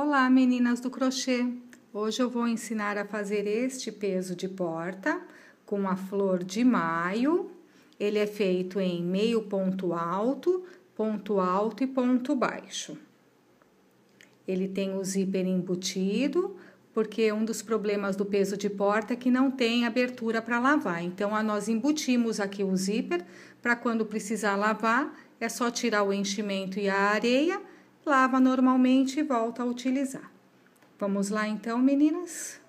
Olá, meninas do crochê! Hoje eu vou ensinar a fazer este peso de porta com a flor de maio. Ele é feito em meio ponto alto e ponto baixo. Ele tem o zíper embutido, porque um dos problemas do peso de porta é que não tem abertura para lavar. Então, nós embutimos aqui o zíper para quando precisar lavar, é só tirar o enchimento e a areia, lava normalmente e volta a utilizar. Vamos lá então, meninas?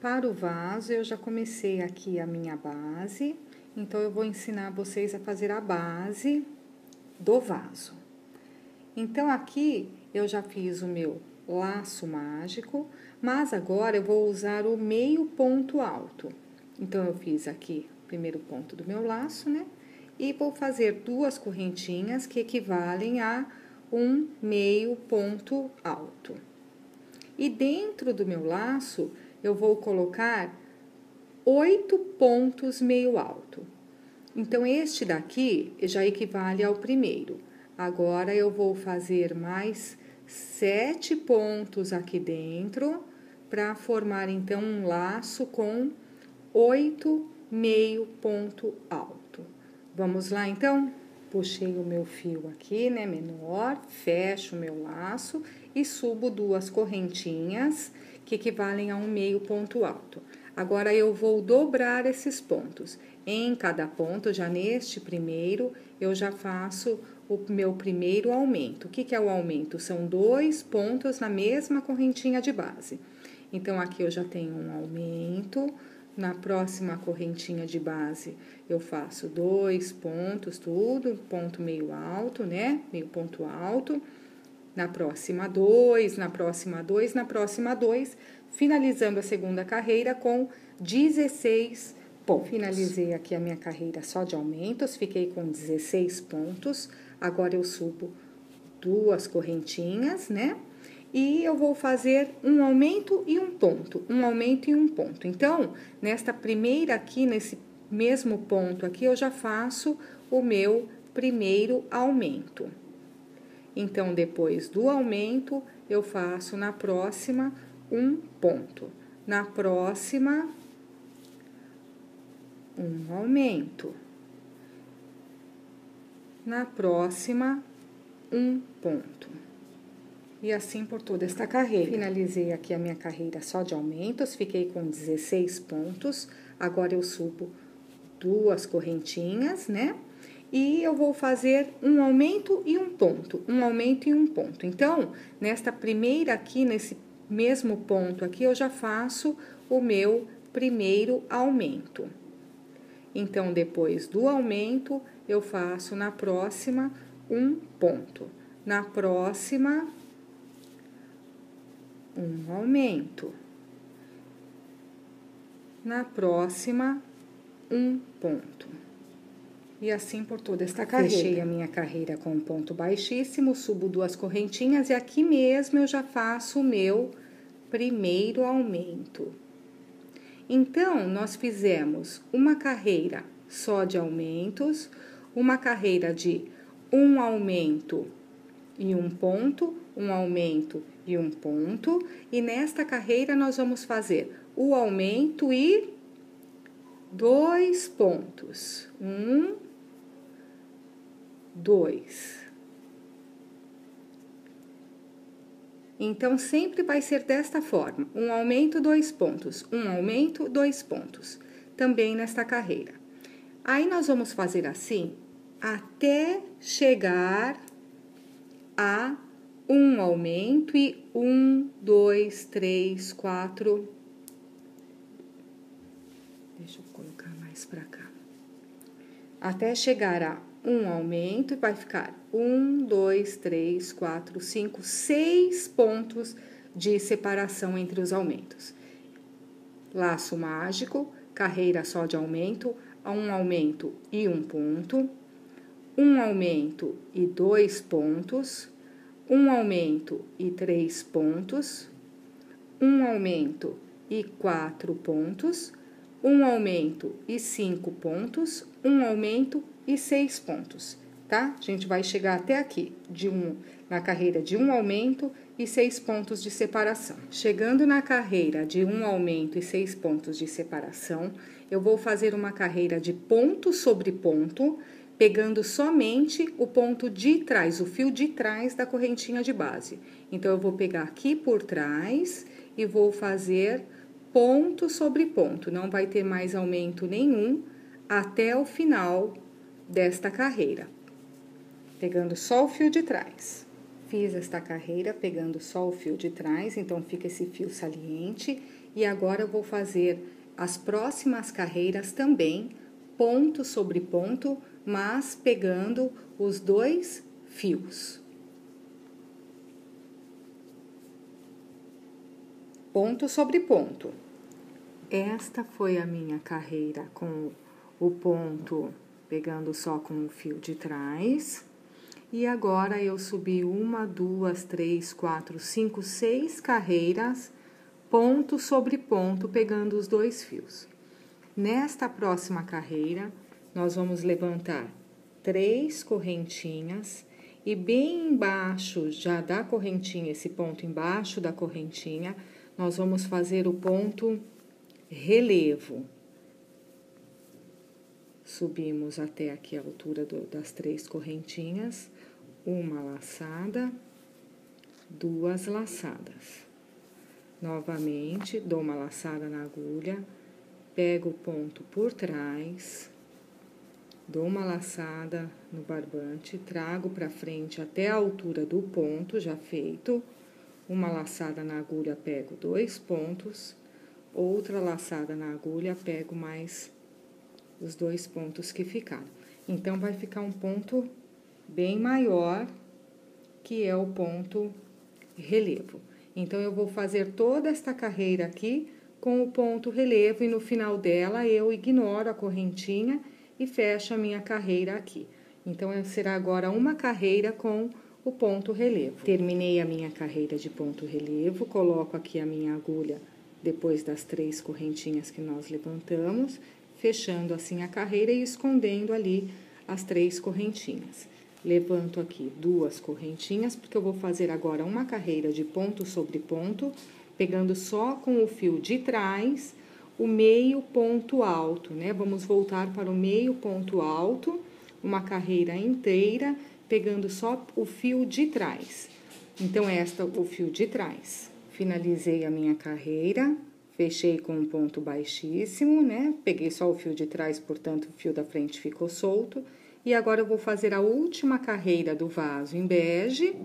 Para o vaso, eu já comecei aqui a minha base, então eu vou ensinar vocês a fazer a base do vaso. Então, aqui eu já fiz o meu laço mágico, mas agora eu vou usar o meio ponto alto. Então, eu fiz aqui o primeiro ponto do meu laço, né? E vou fazer duas correntinhas que equivalem a um meio ponto alto. E dentro do meu laço, eu vou colocar 8 pontos meio alto. Então, este daqui já equivale ao primeiro. Agora, eu vou fazer mais 7 pontos aqui dentro, para formar, então, um laço com 8 meio ponto alto. Vamos lá, então? Puxei o meu fio aqui, né, menor, fecho o meu laço e subo duas correntinhas, que equivalem a um meio ponto alto. Agora, eu vou dobrar esses pontos. Em cada ponto, já neste primeiro, eu já faço o meu primeiro aumento. O que é o aumento? São 2 pontos na mesma correntinha de base. Então, aqui eu já tenho um aumento. Na próxima correntinha de base, eu faço 2 pontos, tudo, ponto meio alto, né? Meio ponto alto. Na próxima 2, na próxima 2, na próxima 2, finalizando a segunda carreira com 16 pontos. Finalizei aqui a minha carreira só de aumentos, fiquei com 16 pontos. Agora, eu subo duas correntinhas, né? E eu vou fazer um aumento e um ponto, um aumento e um ponto. Então, nesta primeira aqui, nesse mesmo ponto aqui, eu já faço o meu primeiro aumento. Então, depois do aumento, eu faço na próxima um ponto. Na próxima, um aumento. Na próxima, um ponto. E assim por toda esta carreira. Finalizei aqui a minha carreira só de aumentos, fiquei com 16 pontos. Agora, eu subo duas correntinhas, né? E eu vou fazer um aumento e um ponto, um aumento e um ponto. Então, nesta primeira aqui, nesse mesmo ponto aqui, eu já faço o meu primeiro aumento. Então, depois do aumento, eu faço na próxima um ponto. Na próxima, um aumento. Na próxima, um ponto. E assim por toda esta carreira. Fechei a minha carreira com um ponto baixíssimo, subo duas correntinhas e aqui mesmo eu já faço o meu primeiro aumento. Então, nós fizemos uma carreira só de aumentos, uma carreira de um aumento e um ponto, um aumento e um ponto, e nesta carreira nós vamos fazer o aumento e 2 pontos. 1, 2. Então, sempre vai ser desta forma: um aumento, 2 pontos, um aumento, 2 pontos, também nesta carreira. Aí, nós vamos fazer assim até chegar a um aumento e 1, 2, 3, 4. Deixa eu colocar mais pra cá. Até chegar a um aumento e vai ficar 1, 2, 3, 4, 5, 6 pontos de separação entre os aumentos. Laço mágico, carreira só de aumento, um aumento e um ponto, um aumento e 2 pontos, um aumento e 3 pontos, um aumento e 4 pontos, um aumento e 5 pontos, um aumento e 6 pontos. tá? A gente vai chegar até aqui, na carreira de um aumento e 6 pontos de separação. Chegando na carreira de um aumento e 6 pontos de separação, eu vou fazer uma carreira de ponto sobre ponto, pegando somente o ponto de trás, o fio de trás da correntinha de base. Então, eu vou pegar aqui por trás e vou fazer ponto sobre ponto, não vai ter mais aumento nenhum até o final desta carreira, pegando só o fio de trás. Fiz esta carreira pegando só o fio de trás, então fica esse fio saliente. E agora eu vou fazer as próximas carreiras também, ponto sobre ponto, mas pegando os 2 fios. Ponto sobre ponto. Esta foi a minha carreira com o ponto pegando só com o fio de trás. E agora, eu subi 1, 2, 3, 4, 5, 6 carreiras, ponto sobre ponto, pegando os 2 fios. Nesta próxima carreira, nós vamos levantar 3 correntinhas e bem embaixo já da correntinha, esse ponto embaixo da correntinha, nós vamos fazer o ponto relevo. Subimos até aqui a altura das 3 correntinhas, uma laçada, 2 laçadas. Novamente, dou uma laçada na agulha, pego o ponto por trás, dou uma laçada no barbante, trago para frente até a altura do ponto já feito, uma laçada na agulha, pego 2 pontos, outra laçada na agulha, pego mais os 2 pontos que ficaram. Então, vai ficar um ponto bem maior, que é o ponto relevo. Então, eu vou fazer toda esta carreira aqui com o ponto relevo e no final dela eu ignoro a correntinha e fecho a minha carreira aqui. Então, será agora uma carreira com o ponto relevo. Terminei a minha carreira de ponto relevo, coloco aqui a minha agulha depois das 3 correntinhas que nós levantamos, fechando assim a carreira e escondendo ali as 3 correntinhas. Levanto aqui 2 correntinhas, porque eu vou fazer agora uma carreira de ponto sobre ponto, pegando só com o fio de trás o meio ponto alto, né? Vamos voltar para o meio ponto alto, uma carreira inteira, pegando só o fio de trás. Então, o fio de trás. Finalizei a minha carreira. Fechei com um ponto baixíssimo, né? Peguei só o fio de trás, portanto, o fio da frente ficou solto. E agora, eu vou fazer a última carreira do vaso em bege.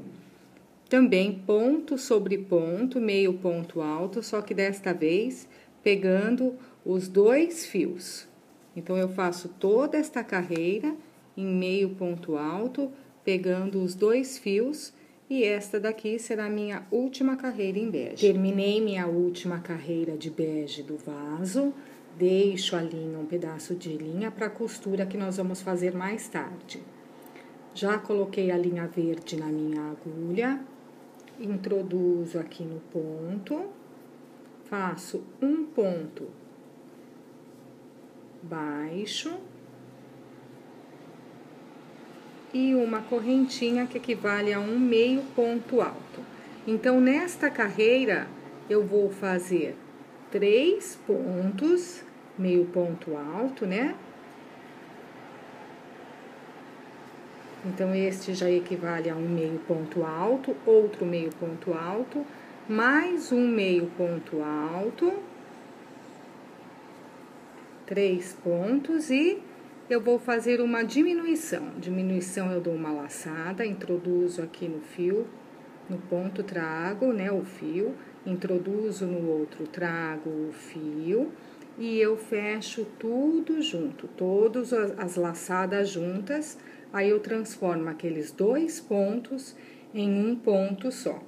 Também ponto sobre ponto, meio ponto alto, só que desta vez, pegando os 2 fios. Então, eu faço toda esta carreira em meio ponto alto, pegando os 2 fios. E esta daqui será a minha última carreira em bege. Terminei minha última carreira de bege do vaso, deixo a linha, um pedaço de linha para a costura que nós vamos fazer mais tarde. Já coloquei a linha verde na minha agulha, introduzo aqui no ponto, faço um ponto baixo e uma correntinha que equivale a um meio ponto alto. Então, nesta carreira, eu vou fazer 3 pontos, meio ponto alto, né? Então, este já equivale a um meio ponto alto, outro meio ponto alto, mais um meio ponto alto, 3 pontos e eu vou fazer uma diminuição. Diminuição, eu dou uma laçada, introduzo aqui no fio, no ponto trago, né, o fio, introduzo no outro, trago o fio e eu fecho tudo junto, todas as laçadas juntas, aí eu transformo aqueles 2 pontos em um ponto só.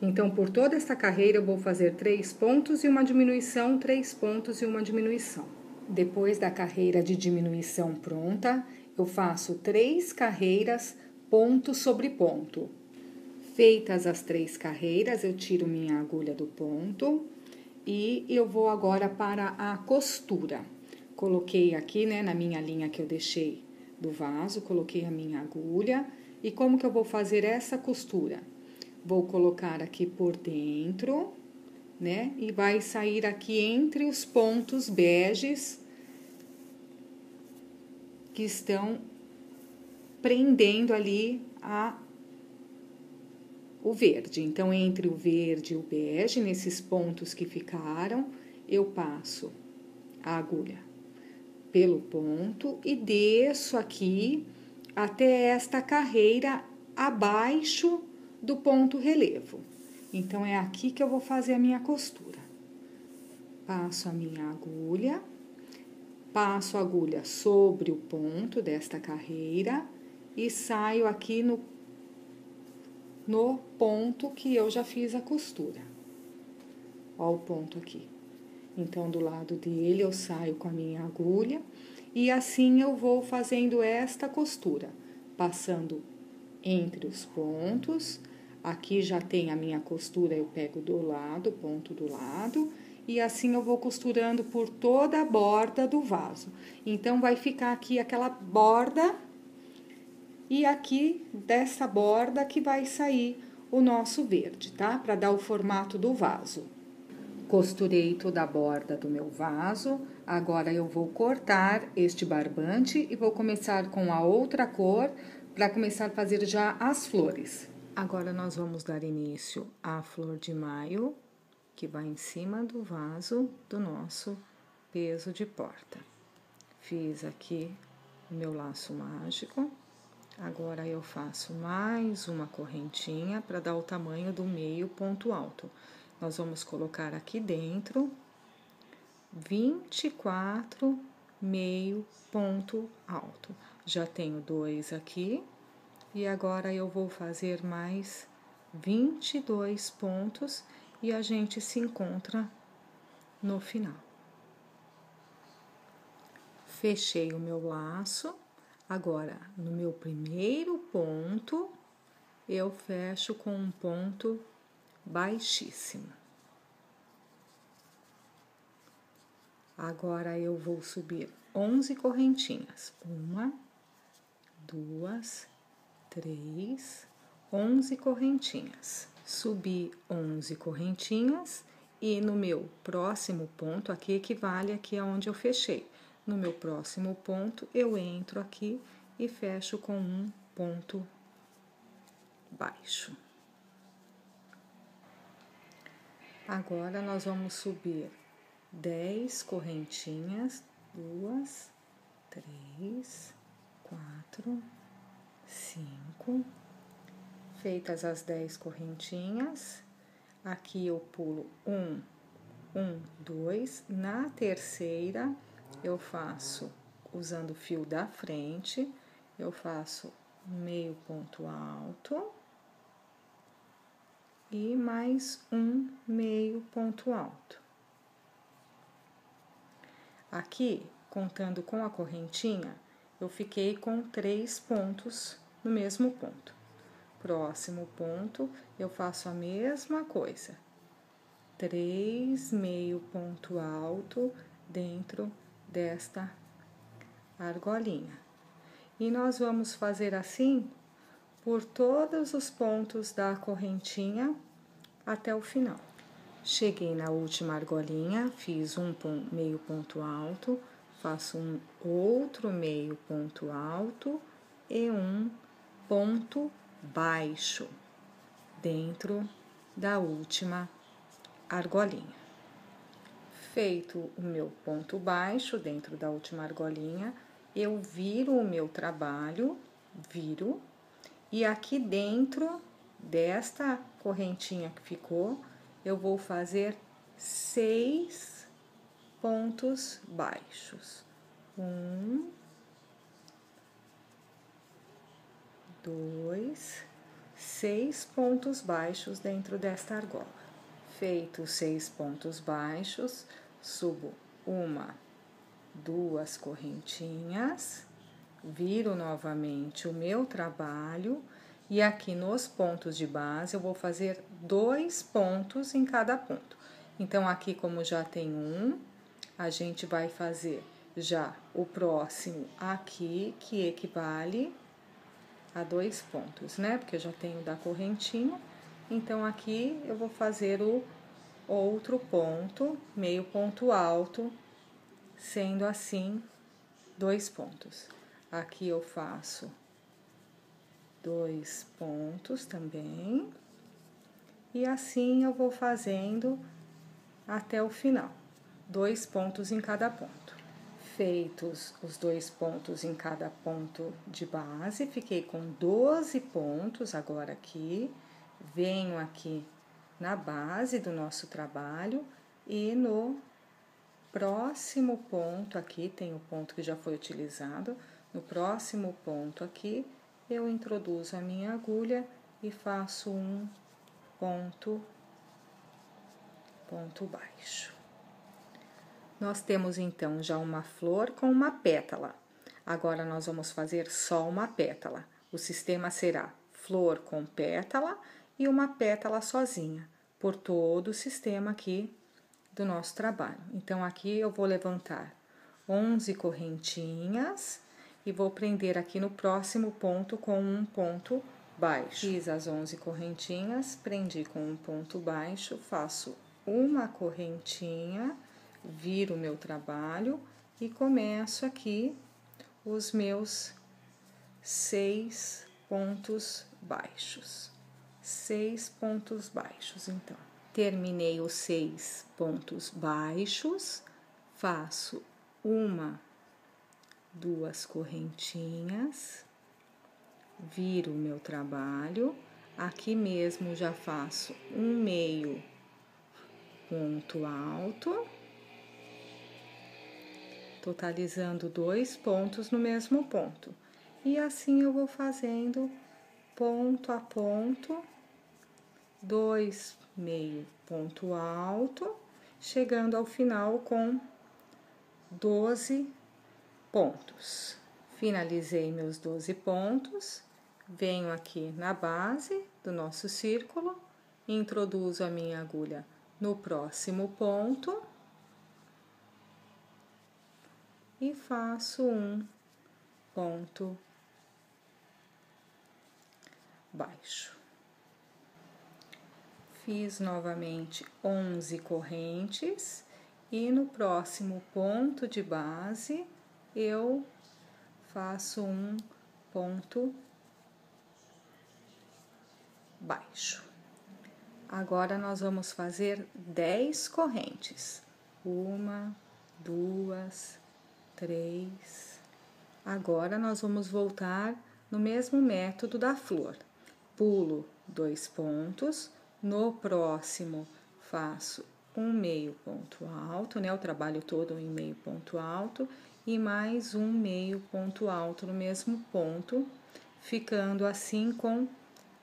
Então, por toda essa carreira, eu vou fazer 3 pontos e uma diminuição, 3 pontos e uma diminuição. Depois da carreira de diminuição pronta, eu faço 3 carreiras ponto sobre ponto. Feitas as 3 carreiras, eu tiro minha agulha do ponto e eu vou agora para a costura. Coloquei aqui, né, na minha linha que eu deixei do vaso, coloquei a minha agulha. E como que eu vou fazer essa costura? Vou colocar aqui por dentro, né? E vai sair aqui entre os pontos beges que estão prendendo ali o verde. Então, entre o verde e o bege, nesses pontos que ficaram, eu passo a agulha pelo ponto e desço aqui até esta carreira abaixo do ponto relevo. Então, é aqui que eu vou fazer a minha costura. Passo a minha agulha, passo a agulha sobre o ponto desta carreira e saio aqui no ponto que eu já fiz a costura. Ó o ponto aqui. Então, do lado dele, eu saio com a minha agulha e assim eu vou fazendo esta costura, passando entre os pontos. Aqui já tem a minha costura, eu pego do lado, ponto do lado, e assim eu vou costurando por toda a borda do vaso. Então, vai ficar aqui aquela borda, e aqui dessa borda que vai sair o nosso verde, tá? Para dar o formato do vaso. Costurei toda a borda do meu vaso, agora eu vou cortar este barbante e vou começar com a outra cor para começar a fazer já as flores. Agora, nós vamos dar início à flor de maio, que vai em cima do vaso do nosso peso de porta. Fiz aqui o meu laço mágico, agora eu faço mais uma correntinha para dar o tamanho do meio ponto alto. Nós vamos colocar aqui dentro 24 meio ponto alto. Já tenho 2 aqui. E agora eu vou fazer mais 22 pontos e a gente se encontra no final. Fechei o meu laço. Agora, no meu primeiro ponto, eu fecho com um ponto baixíssimo. Agora, eu vou subir 11 correntinhas. 1, 2, 3, 11 correntinhas. Subi 11 correntinhas e no meu próximo ponto, aqui equivale aqui aonde eu fechei. No meu próximo ponto, eu entro aqui e fecho com um ponto baixo. Agora, nós vamos subir 10 correntinhas, 2, 3, 4, 5. Feitas as 10 correntinhas, aqui eu pulo 1, 2. Na terceira, eu faço, usando o fio da frente, eu faço meio ponto alto e mais um meio ponto alto. Aqui, contando com a correntinha, eu fiquei com 3 pontos no mesmo ponto. Próximo ponto, eu faço a mesma coisa. 3 meio ponto alto dentro desta argolinha. E nós vamos fazer assim por todos os pontos da correntinha até o final. Cheguei na última argolinha, fiz um meio ponto alto, faço um outro meio ponto alto e um ponto baixo dentro da última argolinha. Feito o meu ponto baixo dentro da última argolinha, eu viro o meu trabalho, e aqui dentro desta correntinha que ficou, eu vou fazer 6 pontos baixos. 1, 2, 6 pontos baixos dentro desta argola. Feitos 6 pontos baixos, subo 1, 2 correntinhas, viro novamente o meu trabalho e aqui nos pontos de base eu vou fazer 2 pontos em cada ponto. Então, aqui como já tem um, a gente vai fazer já o próximo aqui, que equivale a 2 pontos, né? Porque eu já tenho da correntinha. Então, aqui eu vou fazer o outro ponto, meio ponto alto, sendo assim 2 pontos. Aqui eu faço 2 pontos também. E assim eu vou fazendo até o final. 2 pontos em cada ponto. Feitos os 2 pontos em cada ponto de base, fiquei com 12 pontos agora aqui. Venho aqui na base do nosso trabalho e no próximo ponto aqui, tem o ponto que já foi utilizado, no próximo ponto aqui, eu introduzo a minha agulha e faço um ponto baixo. Nós temos então já uma flor com uma pétala. Agora nós vamos fazer só uma pétala. O sistema será flor com pétala e uma pétala sozinha, por todo o sistema aqui do nosso trabalho. Então, aqui eu vou levantar 11 correntinhas e vou prender aqui no próximo ponto com um ponto baixo. Fiz as 11 correntinhas, prendi com um ponto baixo, faço uma correntinha, viro o meu trabalho e começo aqui os meus 6 pontos baixos. 6 pontos baixos, então. Terminei os 6 pontos baixos, faço uma, 2 correntinhas, viro o meu trabalho, aqui mesmo já faço um meio ponto alto, totalizando 2 pontos no mesmo ponto. E assim eu vou fazendo ponto a ponto, 2 meio ponto alto, chegando ao final com 12 pontos. Finalizei meus 12 pontos, venho aqui na base do nosso círculo, introduzo a minha agulha no próximo ponto e faço um ponto baixo. Fiz novamente 11 correntes e no próximo ponto de base eu faço um ponto baixo. Agora nós vamos fazer 10 correntes. 1, 2, 3. Agora nós vamos voltar no mesmo método da flor. Pulo 2 pontos, no próximo faço um meio ponto alto, né? O trabalho todo em meio ponto alto e mais um meio ponto alto no mesmo ponto, ficando assim com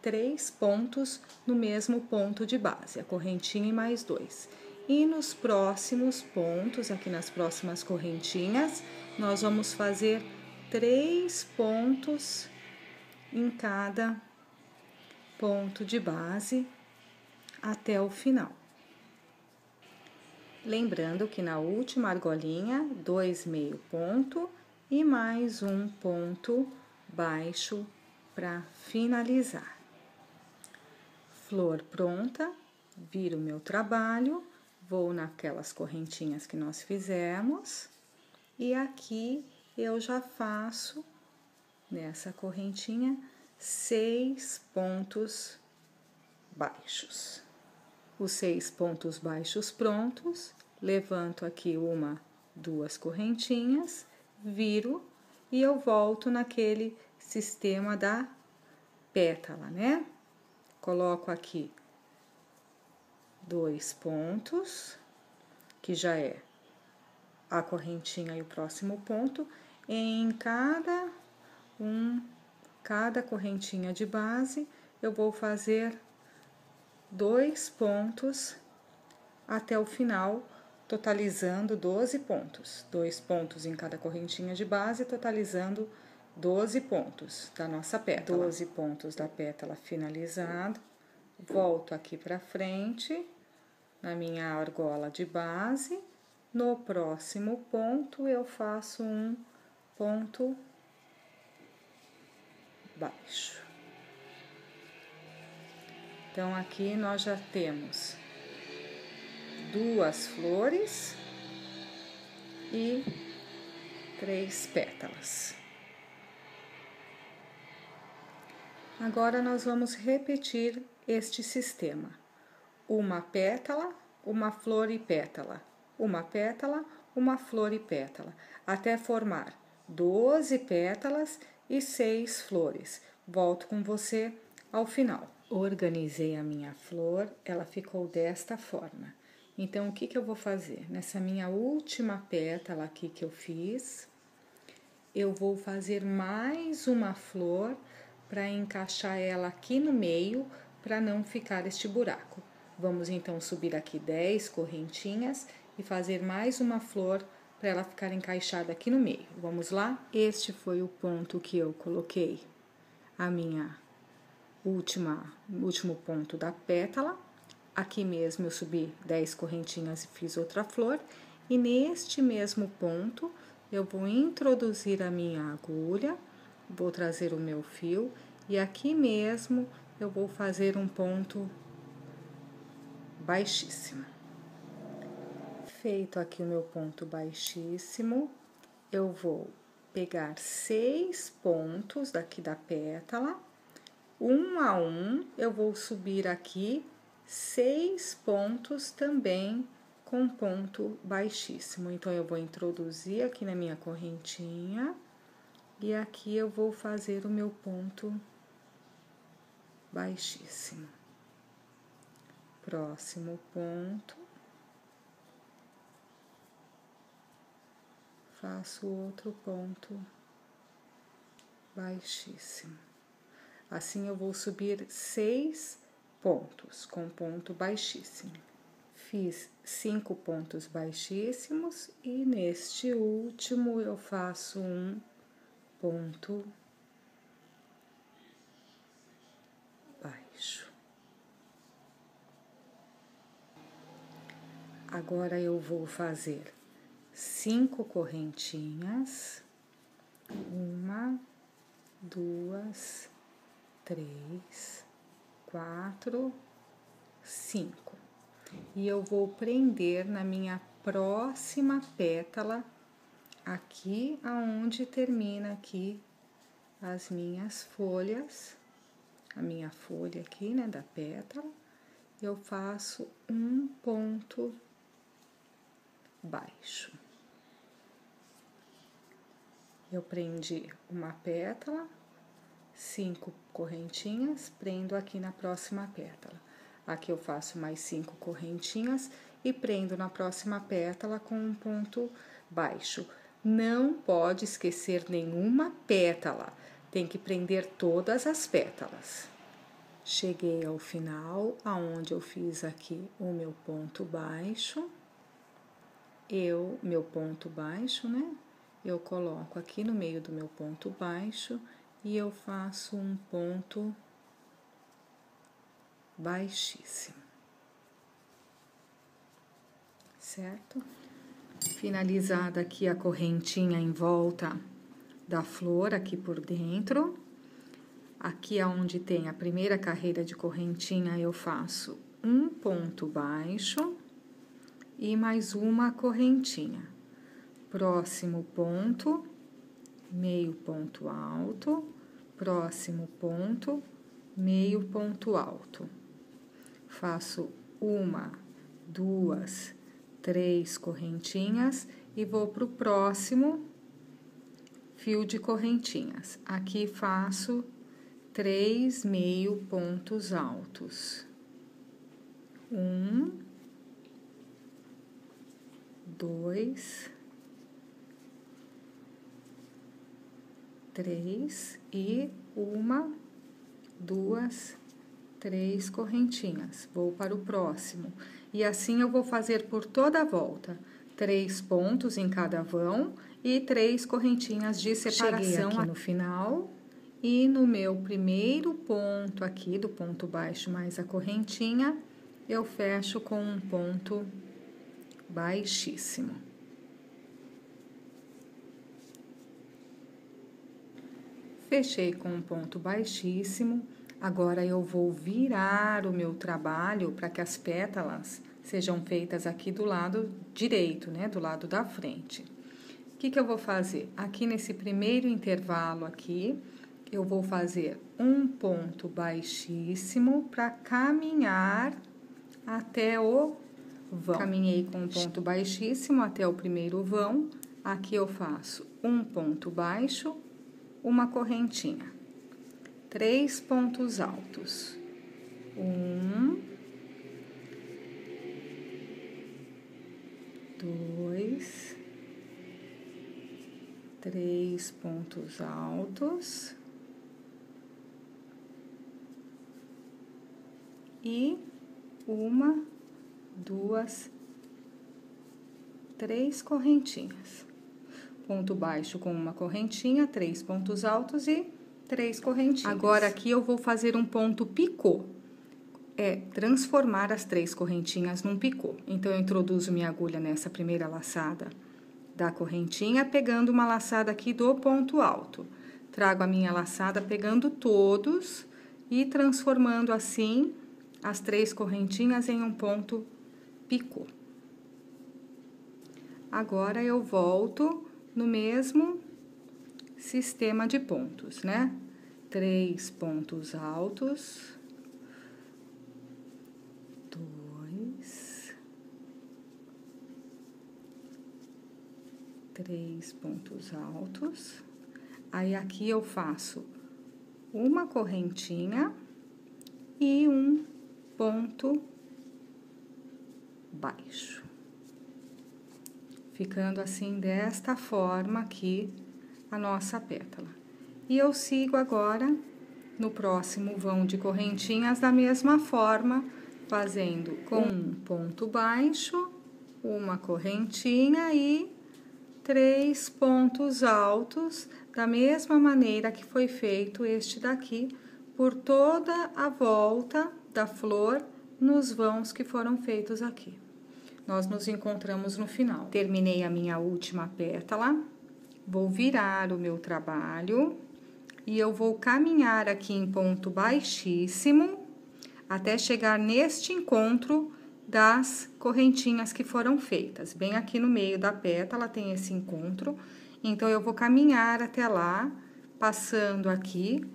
3 pontos no mesmo ponto de base, a correntinha e mais 2. E nos próximos pontos, aqui nas próximas correntinhas, nós vamos fazer 3 pontos em cada ponto de base até o final. Lembrando que na última argolinha, 2 meio ponto e mais um ponto baixo para finalizar. Flor pronta, viro o meu trabalho, vou naquelas correntinhas que nós fizemos e aqui eu já faço nessa correntinha 6 pontos baixos. Os 6 pontos baixos prontos, levanto aqui 1, 2 correntinhas, viro e eu volto naquele sistema da pétala, né? Coloco aqui 2 pontos, que já é a correntinha e o próximo ponto, em cada correntinha de base, eu vou fazer 2 pontos até o final, totalizando 12 pontos. 2 pontos em cada correntinha de base, totalizando 12 pontos da nossa pétala. 12 pontos da pétala finalizado. Volto aqui para frente, na minha argola de base. No próximo ponto, eu faço um ponto baixo. Então, aqui nós já temos 2 flores e 3 pétalas. Agora, nós vamos repetir este sistema. Uma pétala, uma flor e pétala. Uma pétala, uma flor e pétala. Até formar 12 pétalas e 6 flores. Volto com você ao final. Organizei a minha flor, ela ficou desta forma. Então, o que eu vou fazer? Nessa minha última pétala aqui que eu fiz, eu vou fazer mais uma flor para encaixar ela aqui no meio, para não ficar este buraco. Vamos então subir aqui 10 correntinhas e fazer mais uma flor para ela ficar encaixada aqui no meio. Vamos lá? Este foi o ponto que eu coloquei a minha último ponto da pétala. Aqui mesmo eu subi 10 correntinhas e fiz outra flor. E neste mesmo ponto, eu vou introduzir a minha agulha, vou trazer o meu fio e aqui mesmo eu vou fazer um ponto baixíssimo. Feito aqui o meu ponto baixíssimo, eu vou pegar 6 pontos daqui da pétala, um a um, eu vou subir aqui 6 pontos também com ponto baixíssimo. Então, eu vou introduzir aqui na minha correntinha e aqui eu vou fazer o meu ponto baixíssimo. Próximo ponto, faço outro ponto baixíssimo. Assim, eu vou subir 6 pontos com ponto baixíssimo. Fiz 5 pontos baixíssimos e neste último eu faço um ponto baixo. Agora, eu vou fazer 5 correntinhas, 1, 2, 3, 4, 5. E eu vou prender na minha próxima pétala, aqui aonde termina aqui as minhas folhas, a minha folha aqui, né, da pétala, eu faço um ponto baixo. Eu prendi uma pétala, 5 correntinhas, prendo aqui na próxima pétala. Aqui eu faço mais 5 correntinhas e prendo na próxima pétala com um ponto baixo. Não pode esquecer nenhuma pétala, tem que prender todas as pétalas. Cheguei ao final, aonde eu fiz aqui o meu ponto baixo. Meu ponto baixo, né? Eu coloco aqui no meio do meu ponto baixo e eu faço um ponto baixíssimo, certo? Finalizada aqui a correntinha em volta da flor, aqui por dentro. Aqui aonde tem a primeira carreira de correntinha, eu faço um ponto baixo e mais uma correntinha. Próximo ponto, meio ponto alto, próximo ponto, meio ponto alto. Faço 1, 2, 3 correntinhas e vou pro próximo fio de correntinhas. Aqui faço 3 meio pontos altos. 1, 2, 3 e 1, 2, 3 correntinhas. Vou para o próximo. E assim eu vou fazer por toda a volta. 3 pontos em cada vão e 3 correntinhas de separação. Cheguei aqui no final e no meu primeiro ponto aqui, do ponto baixo mais a correntinha, eu fecho com um ponto baixíssimo. Fechei com um ponto baixíssimo. Agora, eu vou virar o meu trabalho para que as pétalas sejam feitas aqui do lado direito, né? Do lado da frente. O que eu vou fazer? Aqui nesse primeiro intervalo aqui, eu vou fazer um ponto baixíssimo para caminhar até o vão. Caminhei com um ponto baixíssimo até o primeiro vão. Aqui eu faço um ponto baixo, uma correntinha. 3 pontos altos. 1, 2, 3 pontos altos. E 1, 2, 3 correntinhas. Ponto baixo com uma correntinha, 3 pontos altos e 3 correntinhas. Agora, aqui eu vou fazer um ponto picô. Transformar as 3 correntinhas num picô. Então, eu introduzo minha agulha nessa primeira laçada da correntinha, pegando uma laçada aqui do ponto alto. Trago a minha laçada pegando todos e transformando assim as 3 correntinhas em um ponto picô. Agora, eu volto no mesmo sistema de pontos, né? 3 pontos altos, 2, 3 pontos altos. Aí, aqui eu faço uma correntinha e um ponto baixo. Ficando assim, desta forma aqui, a nossa pétala. E eu sigo agora no próximo vão de correntinhas da mesma forma, fazendo com um ponto baixo, uma correntinha e 3 pontos altos, da mesma maneira que foi feito este daqui, por toda a volta da flor nos vãos que foram feitos aqui. Nós nos encontramos no final. Terminei a minha última pétala. Vou virar o meu trabalho e eu vou caminhar aqui em ponto baixíssimo até chegar neste encontro das correntinhas que foram feitas. Bem aqui no meio da pétala tem esse encontro, então eu vou caminhar até lá, passando aqui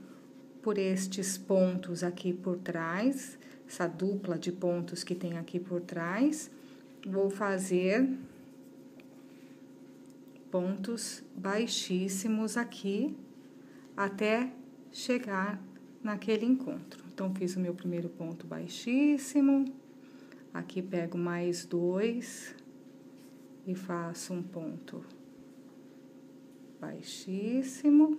por estes pontos aqui por trás, essa dupla de pontos que tem aqui por trás. Vou fazer pontos baixíssimos aqui, até chegar naquele encontro. Então, fiz o meu primeiro ponto baixíssimo, aqui pego mais 2 e faço um ponto baixíssimo.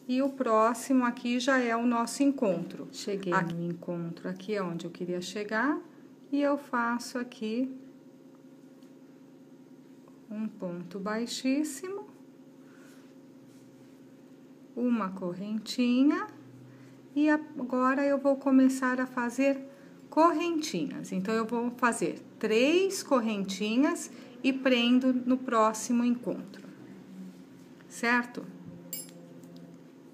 E o próximo aqui já é o nosso encontro. Cheguei no encontro aqui, é onde eu queria chegar, e eu faço aqui um ponto baixíssimo, uma correntinha, e agora eu vou começar a fazer correntinhas. Então, eu vou fazer 3 correntinhas e prendo no próximo encontro, certo?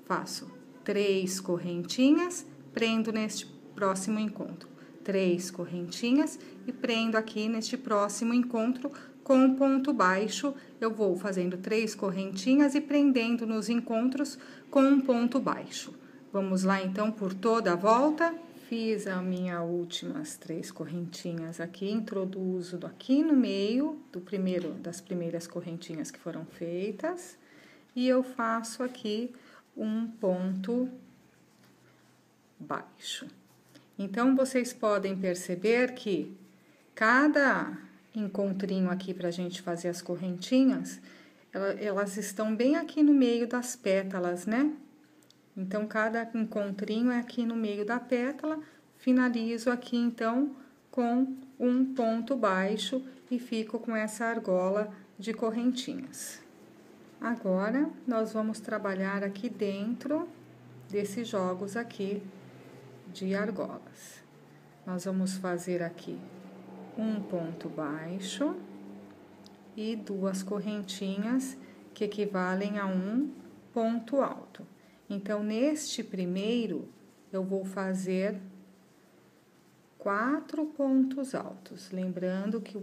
Faço 3 correntinhas, prendo neste próximo encontro. 3 correntinhas e prendo aqui neste próximo encontro com um ponto baixo. Eu vou fazendo 3 correntinhas e prendendo nos encontros com um ponto baixo. Vamos lá, então, por toda a volta. Fiz as minhas últimas 3 correntinhas aqui, introduzo aqui no meio das primeiras correntinhas que foram feitas, e eu faço aqui um ponto baixo. Então, vocês podem perceber que cada encontrinho aqui pra gente fazer as correntinhas, elas estão bem aqui no meio das pétalas, né? Então, cada encontrinho é aqui no meio da pétala. Finalizo aqui, então, com um ponto baixo e fico com essa argola de correntinhas. Agora, nós vamos trabalhar aqui dentro desses jogos aqui de argolas. Nós vamos fazer aqui um ponto baixo e 2 correntinhas que equivalem a um ponto alto. Então, neste primeiro, eu vou fazer 4 pontos altos. Lembrando que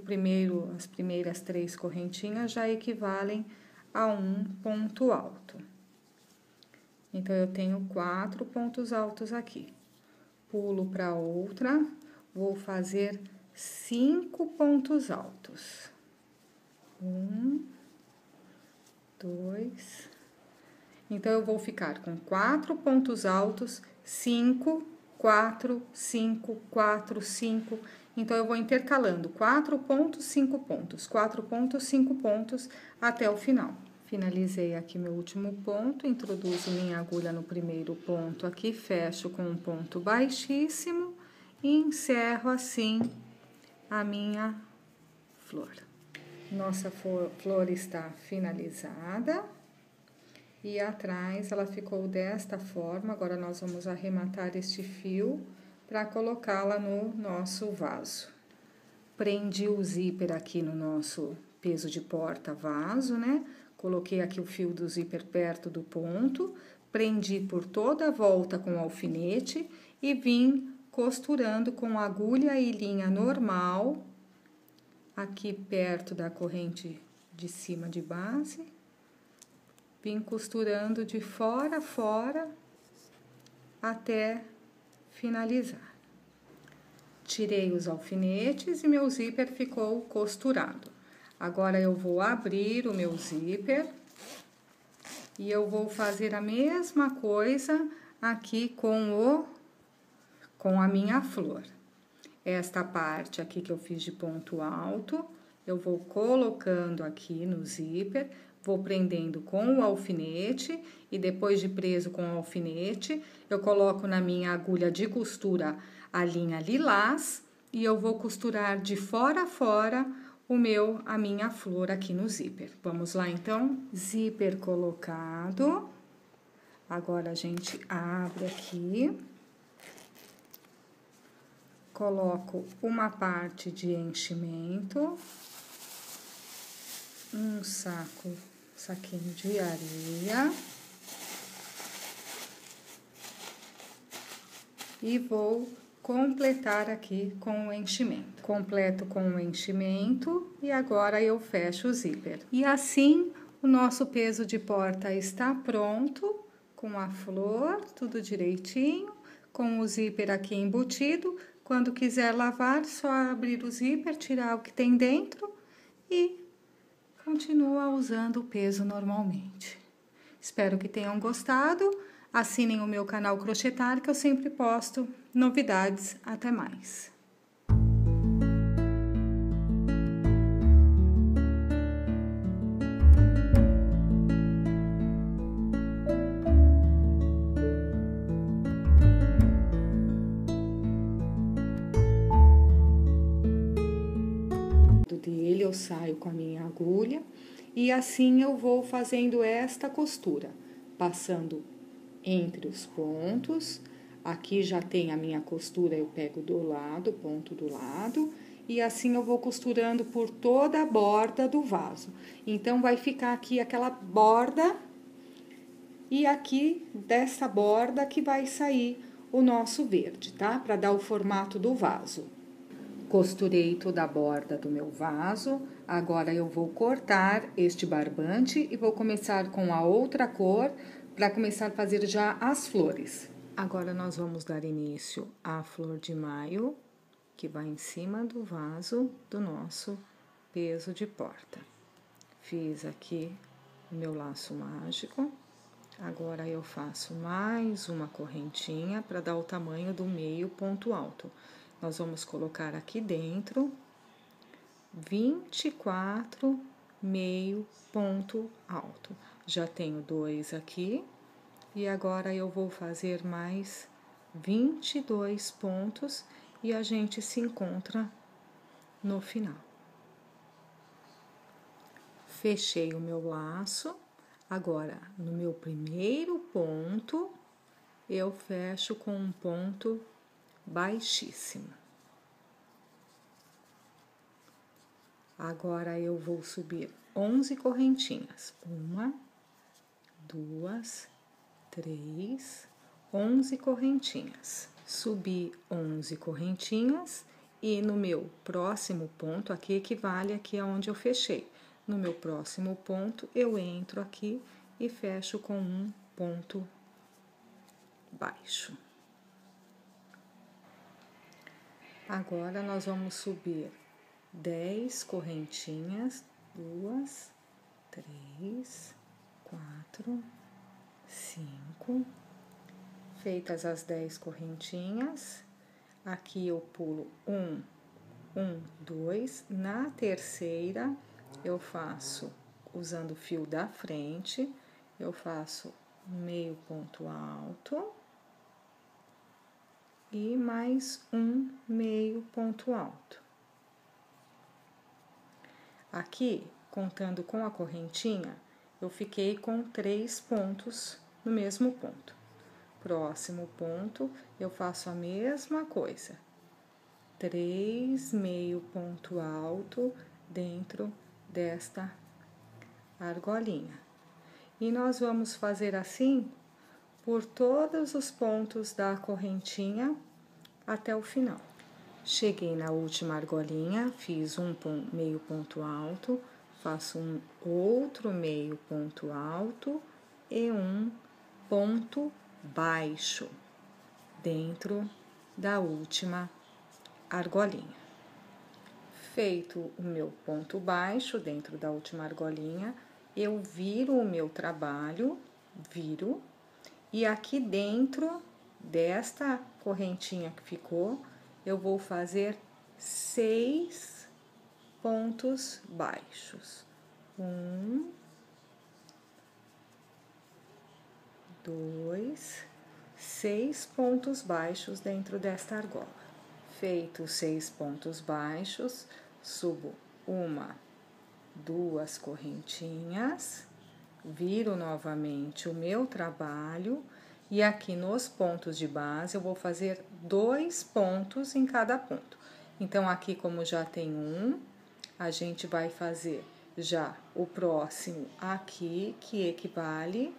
as primeiras 3 correntinhas já equivalem a um ponto alto. Então, eu tenho 4 pontos altos aqui. Pulo para outra, vou fazer 5 pontos altos. 1, 2. Então, eu vou ficar com 4 pontos altos, 5, 4, 5, 4, 5. Então, eu vou intercalando 4 pontos, 5 pontos, 4 pontos, 5 pontos, até o final. Finalizei aqui meu último ponto, introduzo minha agulha no primeiro ponto aqui, fecho com um ponto baixíssimo e encerro assim a minha flor. Nossa flor está finalizada. E atrás ela ficou desta forma. Agora, nós vamos arrematar este fio para colocá-la no nosso vaso. Prendi o zíper aqui no nosso peso de porta-vaso, né? Coloquei aqui o fio do zíper perto do ponto, prendi por toda a volta com o alfinete e vim costurando com agulha e linha normal, aqui perto da corrente de cima de base. Vim costurando de fora a fora até finalizar. Tirei os alfinetes e meu zíper ficou costurado. Agora, eu vou abrir o meu zíper e eu vou fazer a mesma coisa aqui com a minha flor. Esta parte aqui que eu fiz de ponto alto, eu vou colocando aqui no zíper, vou prendendo com o alfinete e depois de preso com o alfinete, eu coloco na minha agulha de costura a linha lilás e eu vou costurar de fora a fora a minha flor aqui no zíper. Vamos lá, então? Zíper colocado. Agora, a gente abre aqui. Coloco uma parte de enchimento, um saquinho de areia e vou completar aqui com o enchimento. Completo com o enchimento e agora eu fecho o zíper. E assim, o nosso peso de porta está pronto, com a flor, tudo direitinho, com o zíper aqui embutido. Quando quiser lavar, só abrir o zíper, tirar o que tem dentro e continua usando o peso normalmente. Espero que tenham gostado. Assinem o meu canal Crochetar, que eu sempre posto novidades. Até mais! Dele eu saio com a minha agulha e assim eu vou fazendo esta costura, passando entre os pontos. Aqui já tem a minha costura, eu pego do lado, ponto do lado, e assim eu vou costurando por toda a borda do vaso. Então, vai ficar aqui aquela borda e aqui dessa borda que vai sair o nosso verde, tá? Para dar o formato do vaso. Costurei toda a borda do meu vaso, agora eu vou cortar este barbante e vou começar com a outra cor para começar a fazer já as flores. Agora, nós vamos dar início à flor de maio, que vai em cima do vaso do nosso peso de porta. Fiz aqui o meu laço mágico, agora eu faço mais uma correntinha para dar o tamanho do meio ponto alto. Nós vamos colocar aqui dentro 24 meio ponto alto. Já tenho 2 aqui e agora eu vou fazer mais 22 pontos e a gente se encontra no final. Fechei o meu laço. Agora, no meu primeiro ponto, eu fecho com um ponto baixíssimo. Agora, eu vou subir 11 correntinhas. 1, 2, 3, 11 correntinhas. Subi 11 correntinhas e no meu próximo ponto, aqui equivale aqui aonde eu fechei. No meu próximo ponto, eu entro aqui e fecho com um ponto baixo. Agora, nós vamos subir 10 correntinhas, 2, 3, 4, 5. Feitas as 10 correntinhas, aqui eu pulo 1, 2. Na terceira, eu faço, usando o fio da frente, eu faço meio ponto alto e mais um meio ponto alto. Aqui, contando com a correntinha, eu fiquei com 3 pontos no mesmo ponto. Próximo ponto, eu faço a mesma coisa. 3 meio ponto alto dentro desta argolinha. E nós vamos fazer assim por todos os pontos da correntinha até o final. Cheguei na última argolinha, fiz um meio ponto alto, faço um outro meio ponto alto e um ponto baixo dentro da última argolinha. Feito o meu ponto baixo dentro da última argolinha, eu viro o meu trabalho, viro, e aqui dentro desta correntinha que ficou, eu vou fazer 6 pontos baixos. 1, 2, 6 pontos baixos dentro desta argola. Feitos 6 pontos baixos, subo 1, 2 correntinhas, viro novamente o meu trabalho e aqui nos pontos de base eu vou fazer 2 pontos em cada ponto. Então, aqui como já tem um, a gente vai fazer já o próximo aqui, que equivale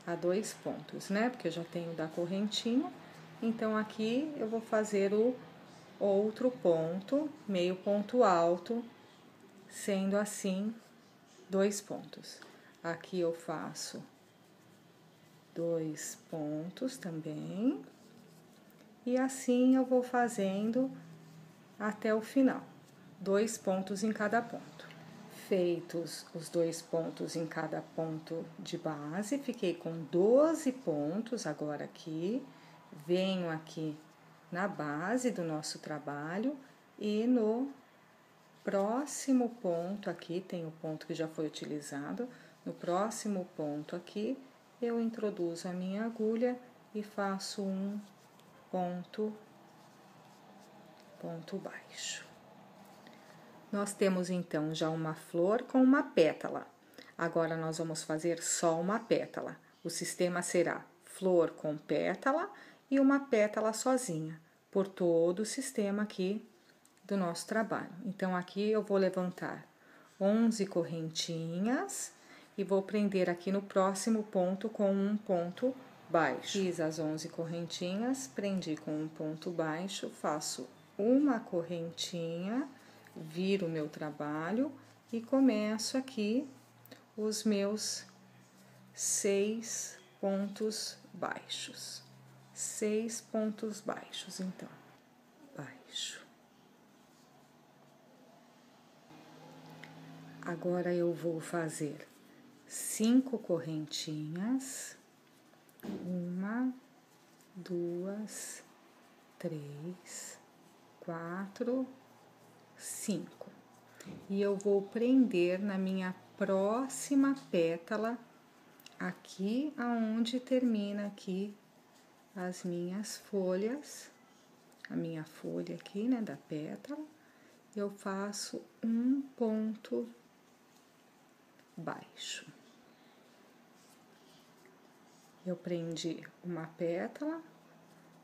a 2 pontos, né? Porque eu já tenho da correntinha. Então, aqui eu vou fazer o outro ponto, meio ponto alto, sendo assim 2 pontos. Aqui eu faço 2 pontos também, e assim eu vou fazendo até o final, 2 pontos em cada ponto. Feitos os 2 pontos em cada ponto de base, fiquei com 12 pontos agora aqui, venho aqui na base do nosso trabalho e no próximo ponto aqui, tem o ponto que já foi utilizado, no próximo ponto aqui, eu introduzo a minha agulha e faço um ponto baixo. Nós temos, então, já uma flor com uma pétala. Agora, nós vamos fazer só uma pétala. O sistema será flor com pétala e uma pétala sozinha, por todo o sistema aqui do nosso trabalho. Então, aqui eu vou levantar 11 correntinhas e vou prender aqui no próximo ponto com um ponto baixo. Fiz as 11 correntinhas, prendi com um ponto baixo, faço uma correntinha, viro o meu trabalho e começo aqui os meus 6 pontos baixos. 6 pontos baixos, então, baixo. Agora, eu vou fazer 5 correntinhas, 1, 2, 3, 4, 5. E eu vou prender na minha próxima pétala, aqui aonde termina aqui as minhas folhas, a minha folha aqui, né, da pétala, eu faço um ponto baixo. Eu prendi uma pétala,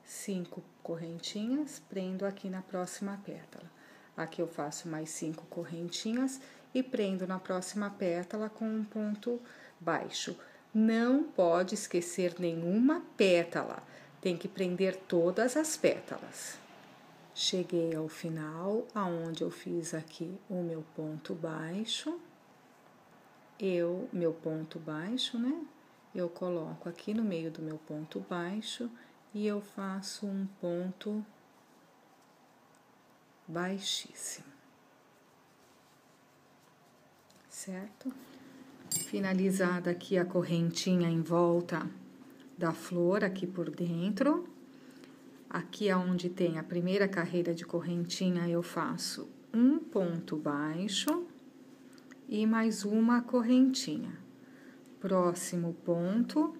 5 correntinhas, prendo aqui na próxima pétala. Aqui eu faço mais 5 correntinhas e prendo na próxima pétala com um ponto baixo. Não pode esquecer nenhuma pétala, tem que prender todas as pétalas. Cheguei ao final, aonde eu fiz aqui o meu ponto baixo. Meu ponto baixo, né? Eu coloco aqui no meio do meu ponto baixo e eu faço um ponto baixíssimo, certo? Finalizada aqui a correntinha em volta da flor, aqui por dentro. Aqui aonde tem a primeira carreira de correntinha, eu faço um ponto baixo e mais uma correntinha. Próximo ponto,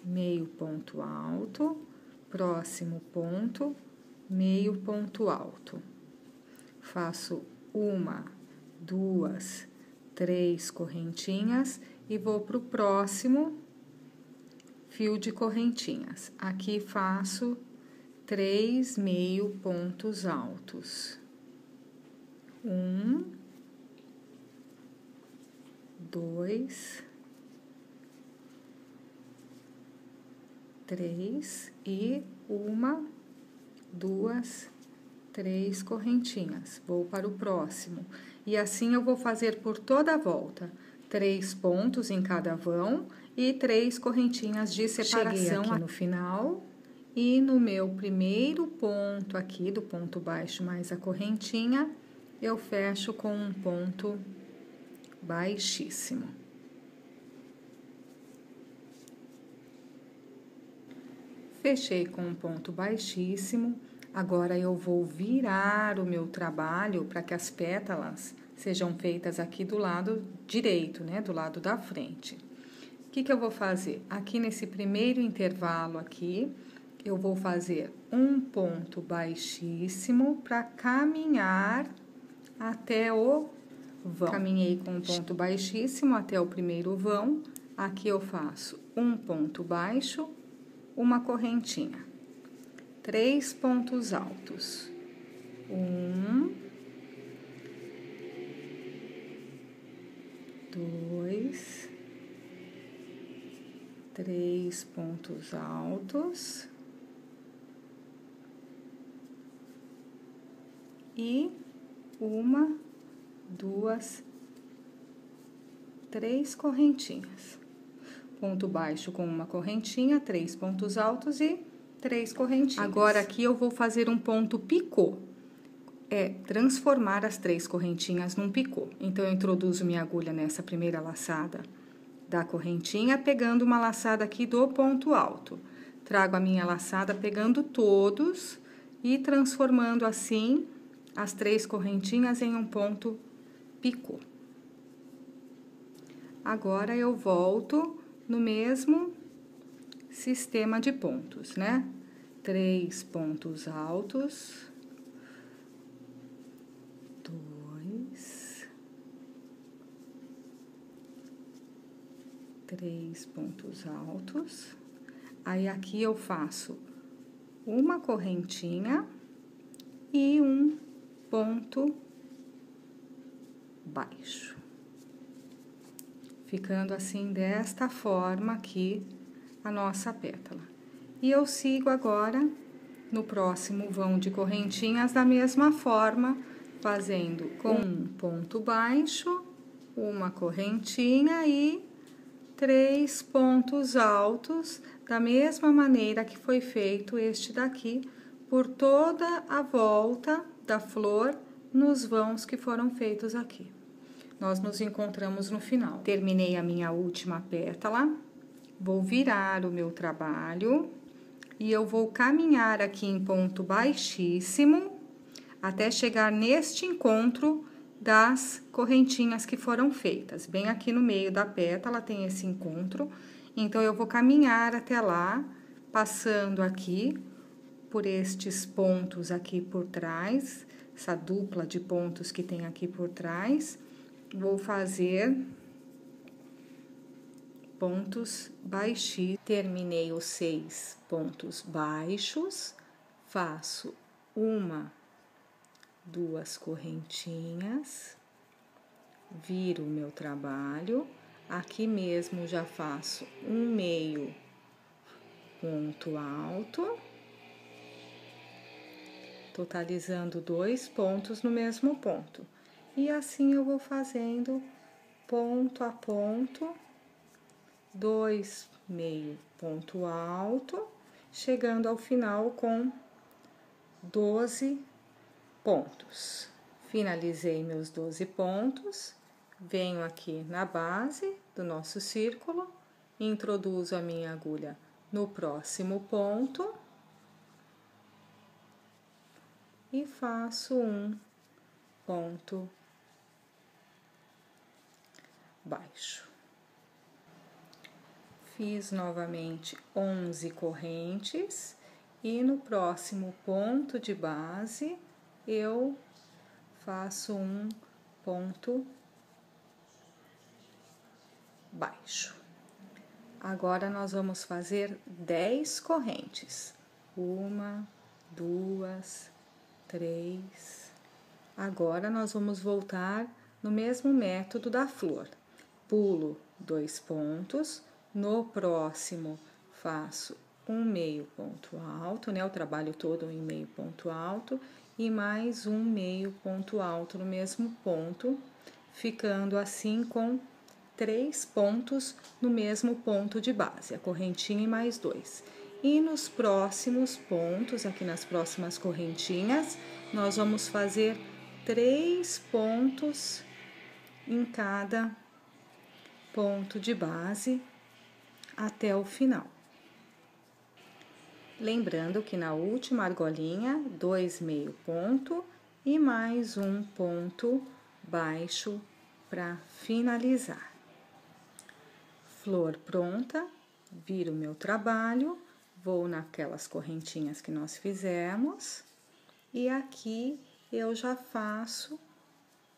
meio ponto alto, próximo ponto, meio ponto alto. Faço uma, duas, 3 correntinhas e vou pro próximo fio de correntinhas. Aqui faço 3 meio pontos altos. 1, 2, 3 e 1, 2, 3 correntinhas. Vou para o próximo. E assim eu vou fazer por toda a volta. 3 pontos em cada vão e 3 correntinhas de separação. Cheguei aqui no final e no meu primeiro ponto aqui, do ponto baixo mais a correntinha, eu fecho com um ponto baixíssimo. Fechei com um ponto baixíssimo. Agora, eu vou virar o meu trabalho para que as pétalas sejam feitas aqui do lado direito, né? Do lado da frente. O que eu vou fazer? Aqui nesse primeiro intervalo aqui, eu vou fazer um ponto baixíssimo para caminhar até o vão. Caminhei com um ponto baixíssimo até o primeiro vão. Aqui eu faço um ponto baixo, uma correntinha. 3 pontos altos. 1, 2, 3 pontos altos. E 1, 2, 3 correntinhas. Ponto baixo com uma correntinha, 3 pontos altos e 3 correntinhas. Agora, aqui eu vou fazer um ponto picô. Transformar as 3 correntinhas num picô. Então, eu introduzo minha agulha nessa primeira laçada da correntinha, pegando uma laçada aqui do ponto alto. Trago a minha laçada pegando todos e transformando assim as 3 correntinhas em um ponto picô. Agora, eu volto no mesmo sistema de pontos, né? 3 pontos altos, 2, 3 pontos altos. Aí, aqui eu faço uma correntinha e um ponto baixo. Ficando assim, desta forma aqui, a nossa pétala. E eu sigo agora no próximo vão de correntinhas da mesma forma, fazendo com um ponto baixo, uma correntinha e 3 pontos altos, da mesma maneira que foi feito este daqui, por toda a volta da flor nos vãos que foram feitos aqui. Nós nos encontramos no final. Terminei a minha última pétala, vou virar o meu trabalho e eu vou caminhar aqui em ponto baixíssimo até chegar neste encontro das correntinhas que foram feitas. Bem aqui no meio da pétala tem esse encontro, então eu vou caminhar até lá, passando aqui por estes pontos aqui por trás, essa dupla de pontos que tem aqui por trás. Vou fazer pontos baixos. Terminei os 6 pontos baixos, faço uma, 2 correntinhas, viro o meu trabalho, aqui mesmo já faço um meio ponto alto, totalizando 2 pontos no mesmo ponto. E assim eu vou fazendo ponto a ponto, 2 meio ponto alto, chegando ao final com 12 pontos. Finalizei meus 12 pontos, venho aqui na base do nosso círculo, introduzo a minha agulha no próximo ponto e faço um ponto baixo. Fiz novamente 11 correntes e no próximo ponto de base eu faço um ponto baixo. Agora nós vamos fazer 10 correntes. 1, 2, 3. Agora nós vamos voltar no mesmo método da flor. Pulo 2 pontos, no próximo faço um meio ponto alto, né? O trabalho todo em meio ponto alto e mais um meio ponto alto no mesmo ponto, ficando assim com 3 pontos no mesmo ponto de base, a correntinha e mais 2. E nos próximos pontos, aqui nas próximas correntinhas, nós vamos fazer 3 pontos em cada ponto de base até o final. Lembrando que na última argolinha, 2 meio ponto e mais um ponto baixo para finalizar. Flor pronta, viro o meu trabalho, vou naquelas correntinhas que nós fizemos e aqui eu já faço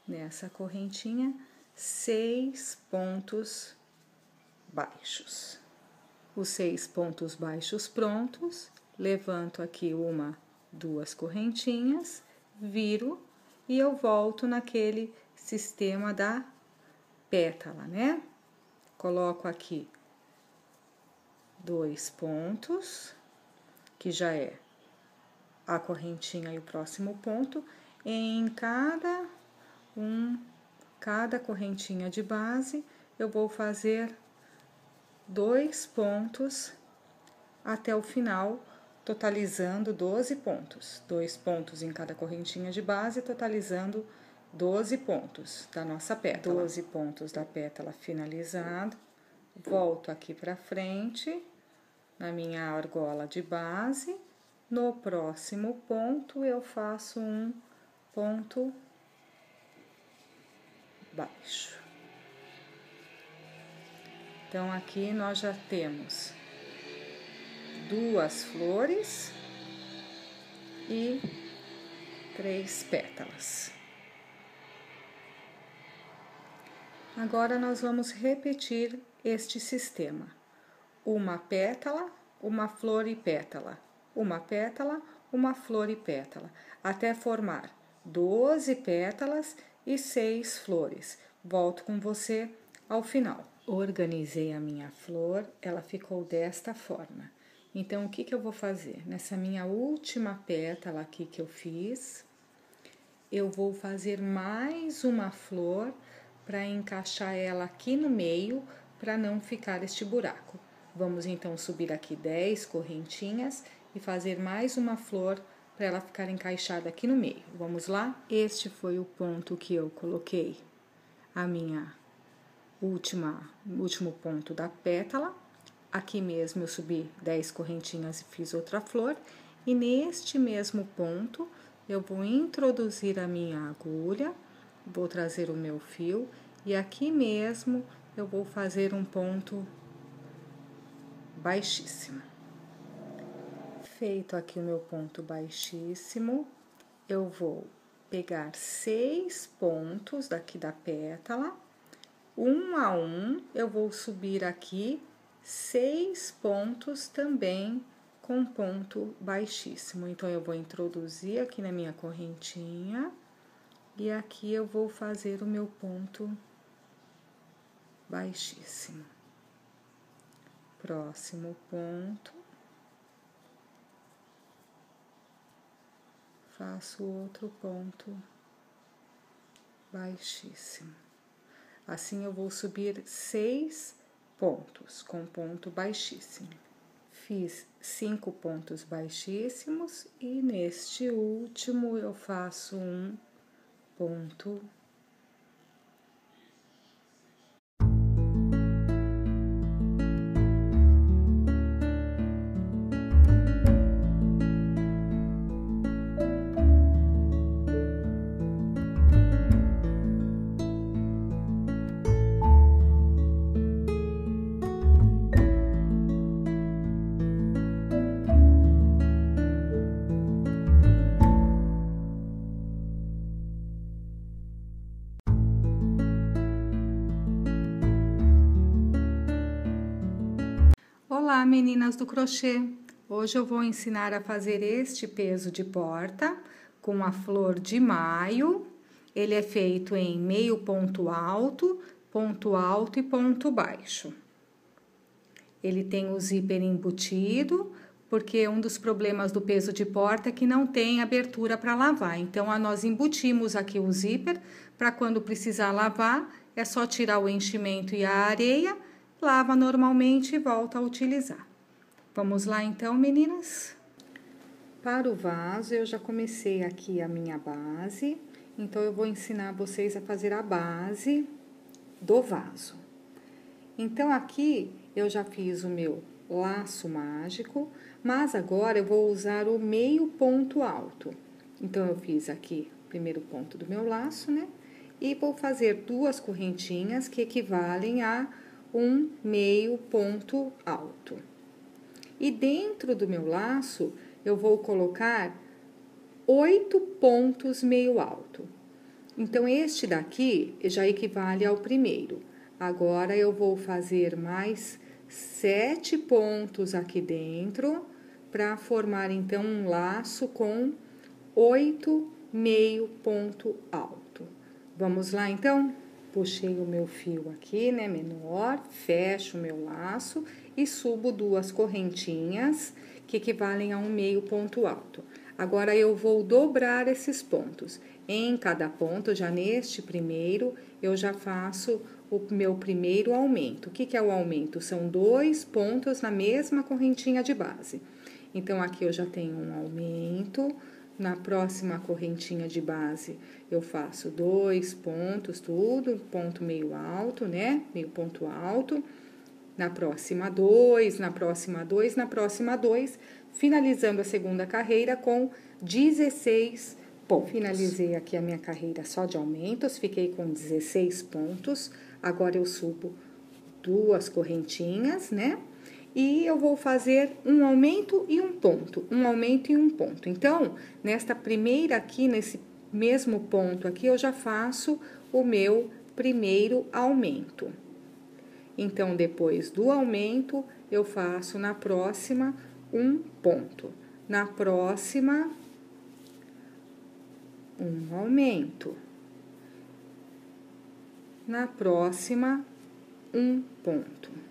nessa correntinha 6 pontos baixos. Os 6 pontos baixos prontos, levanto aqui 1, 2 correntinhas, viro e eu volto naquele sistema da pétala, né? Coloco aqui 2 pontos, que já é a correntinha e o próximo ponto, em cada correntinha de base, eu vou fazer 2 pontos até o final, totalizando 12 pontos. 2 pontos em cada correntinha de base, totalizando 12 pontos da nossa pétala. 12 pontos da pétala finalizado. Volto aqui pra frente, na minha argola de base. No próximo ponto, eu faço um ponto baixo. Então, aqui nós já temos 2 flores e 3 pétalas. Agora, nós vamos repetir este sistema. Uma pétala, uma flor e pétala. Uma pétala, uma flor e pétala. Até formar 12 pétalas e 6 flores. Volto com você ao final. Organizei a minha flor, ela ficou desta forma. Então, o que eu vou fazer? Nessa minha última pétala aqui que eu fiz, eu vou fazer mais uma flor para encaixar ela aqui no meio, para não ficar este buraco. Vamos então subir aqui 10 correntinhas e fazer mais uma flor para ela ficar encaixada aqui no meio. Vamos lá? Este foi o ponto que eu coloquei a minha último ponto da pétala. Aqui mesmo eu subi 10 correntinhas e fiz outra flor. E neste mesmo ponto, eu vou introduzir a minha agulha, vou trazer o meu fio e aqui mesmo eu vou fazer um ponto baixíssimo. Feito aqui o meu ponto baixíssimo, eu vou pegar 6 pontos daqui da pétala, um a um, eu vou subir aqui 6 pontos também com ponto baixíssimo. Então, eu vou introduzir aqui na minha correntinha e aqui eu vou fazer o meu ponto baixíssimo. Próximo ponto, faço outro ponto baixíssimo. Assim, eu vou subir 6 pontos com ponto baixíssimo. Fiz 5 pontos baixíssimos e neste último eu faço um ponto Olá, meninas do crochê! Hoje eu vou ensinar a fazer este peso de porta com a flor de maio. Ele é feito em meio ponto alto e ponto baixo. Ele tem o zíper embutido, porque um dos problemas do peso de porta é que não tem abertura para lavar. Então, nós embutimos aqui o zíper para quando precisar lavar, é só tirar o enchimento e a areia, lava normalmente e volta a utilizar. Vamos lá então, meninas? Para o vaso, eu já comecei aqui a minha base, então eu vou ensinar vocês a fazer a base do vaso. Então, aqui eu já fiz o meu laço mágico, mas agora eu vou usar o meio ponto alto. Então, eu fiz aqui o primeiro ponto do meu laço, né? E vou fazer 2 correntinhas que equivalem a um meio ponto alto. E dentro do meu laço, eu vou colocar 8 pontos meio alto. Então, este daqui já equivale ao primeiro. Agora, eu vou fazer mais 7 pontos aqui dentro, para formar, então, um laço com 8 meio ponto alto. Vamos lá, então? Puxei o meu fio aqui, né, menor, fecho o meu laço e subo 2 correntinhas, que equivalem a um meio ponto alto. Agora, eu vou dobrar esses pontos. Em cada ponto, já neste primeiro, eu já faço o meu primeiro aumento. O que é o aumento? São 2 pontos na mesma correntinha de base. Então, aqui eu já tenho um aumento. Na próxima correntinha de base, eu faço 2 pontos, tudo, ponto meio alto, né? Meio ponto alto. Na próxima 2, na próxima 2, na próxima 2, finalizando a segunda carreira com 16 pontos. Finalizei aqui a minha carreira só de aumentos, fiquei com 16 pontos. Agora, eu subo 2 correntinhas, né? E eu vou fazer um aumento e um ponto, um aumento e um ponto. Então, nesta primeira aqui, nesse mesmo ponto aqui, eu já faço o meu primeiro aumento. Então, depois do aumento, eu faço na próxima um ponto. Na próxima, um aumento. Na próxima, um ponto.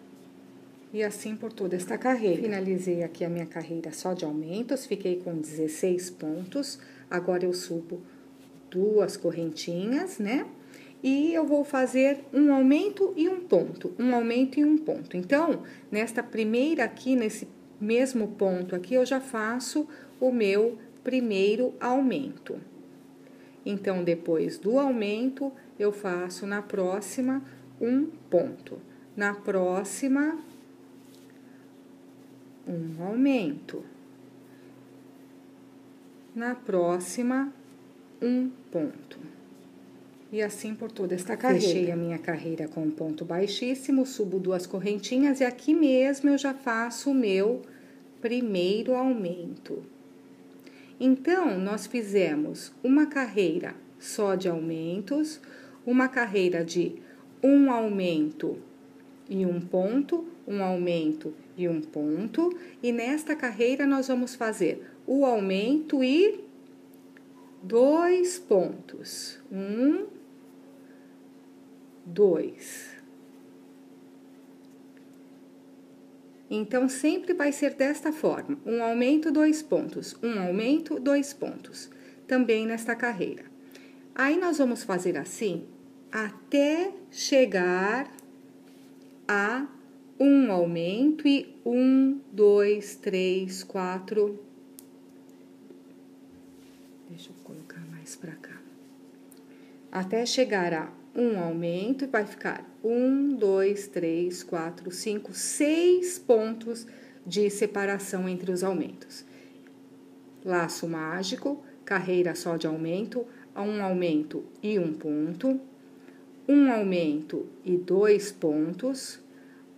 E assim por toda esta carreira. Finalizei aqui a minha carreira só de aumentos, fiquei com 16 pontos. Agora, eu subo 2 correntinhas, né? E eu vou fazer um aumento e um ponto, um aumento e um ponto. Então, nesta primeira aqui, nesse mesmo ponto aqui, eu já faço o meu primeiro aumento. Então, depois do aumento, eu faço na próxima um ponto. Na próxima, um aumento. Na próxima, um ponto. E assim por toda esta carreira. Fechei a minha carreira com um ponto baixíssimo, subo 2 correntinhas e aqui mesmo eu já faço o meu primeiro aumento. Então, nós fizemos uma carreira só de aumentos, uma carreira de um aumento e um ponto, um aumento e um ponto. E nesta carreira, nós vamos fazer o aumento e 2 pontos. 1, 2. Então, sempre vai ser desta forma: um aumento, 2 pontos, um aumento, 2 pontos. Também nesta carreira. Aí, nós vamos fazer assim até chegar a um aumento e 1, 2, 3, 4. Deixa eu colocar mais pra cá. Até chegar a um aumento, vai ficar 1, 2, 3, 4, 5, 6 pontos de separação entre os aumentos. Laço mágico, carreira só de aumento, um aumento e um ponto, um aumento e 2 pontos,